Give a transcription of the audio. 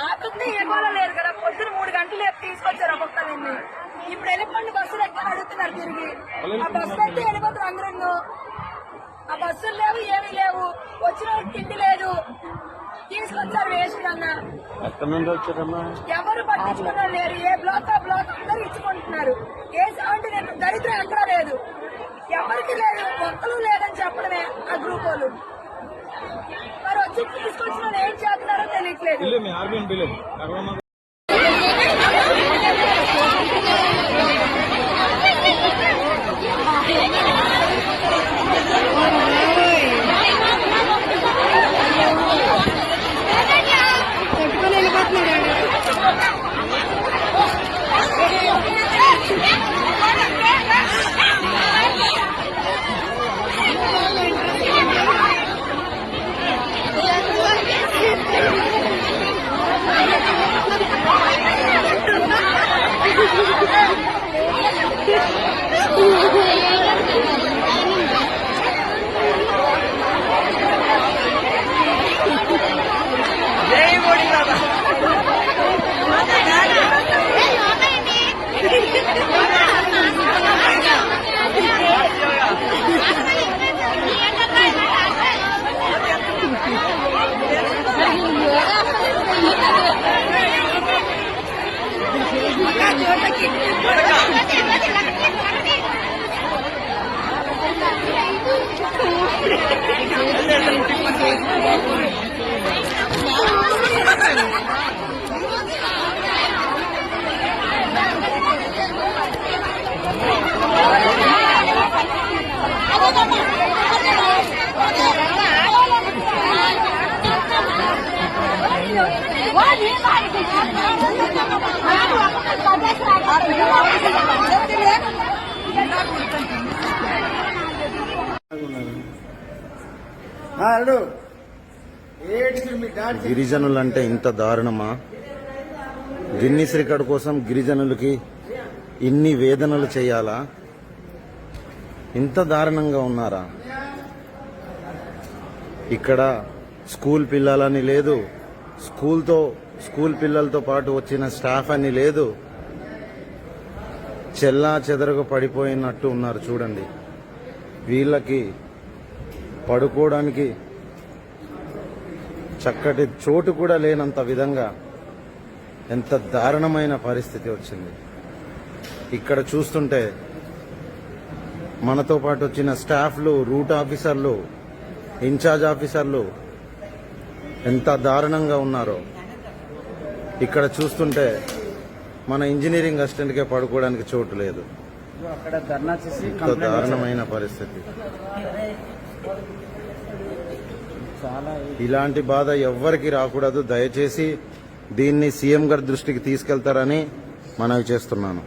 ఆపితే ఏ గోళ లేదు కదా. పొద్దున 3 గంటలు తీసుకొచ్చారు ఒక్కొక్కరిని. ఇప్పుడు వెళ్ళిపోండి బస్సులు ఎక్కడ అడుగుతున్నారు తిరిగి. ఆ బస్సులు అయితే వెళ్ళిపోతారు అందరూ. ఆ బస్సులు లేవు, ఏమీ లేవు. వచ్చిన తిండి లేదు. తీసుకొచ్చారు వేసుకన్నా. ఎవరు పట్టించుకున్నారు లేరు. ఏ బ్లాక్ ఆ బ్లాక్ అందరూ ఇచ్చుకుంటున్నారు. ఏ అంటే నేను దరిద్రం ఎక్కడా లేదు, ఎవరికి లేదు, ఒక్కలు లేదని చెప్పడమే ఆ గ్రూప్ వాళ్ళు. మరి వచ్చి తీసుకొచ్చిన వాళ్ళు ఏం చేస్తున్నారో తెలియట్లేదు. గిరిజనులంటే ఇంత దారుణమా? గిన్నిస్ రికార్డు కోసం గిరిజనులకి ఇన్ని వేదనలు చేయాలా? ఇంత దారుణంగా ఉన్నారా? ఇక్కడ స్కూల్ పిల్లలని లేదు, స్కూల్ పిల్లలతో పాటు వచ్చిన స్టాఫ్ అని లేదు. చెల్లా చెదరగా పడిపోయినట్టు ఉన్నారు. చూడండి, వీళ్ళకి పడుకోవడానికి చక్కటి చోటు కూడా లేనంత విధంగా ఎంత దారుణమైన పరిస్థితి వచ్చింది. ఇక్కడ చూస్తుంటే మనతో పాటు వచ్చిన స్టాఫ్లు, రూట్ ఆఫీసర్లు, ఇన్ఛార్జ్ ఆఫీసర్లు ఎంత దారుణంగా ఉన్నారో ఇక్కడ చూస్తుంటే మన ఇంజనీరింగ్ అసిస్టెంట్కే పడుకోవడానికి చోటు లేదు. ఎంత దారుణమైన పరిస్థితి. ఇలాంటి బాధ ఎవ్వరికి రాకూడదు. దయచేసి దీన్ని సీఎం గారి దృష్టికి తీసుకెళ్తారని మనవి చేస్తున్నాను.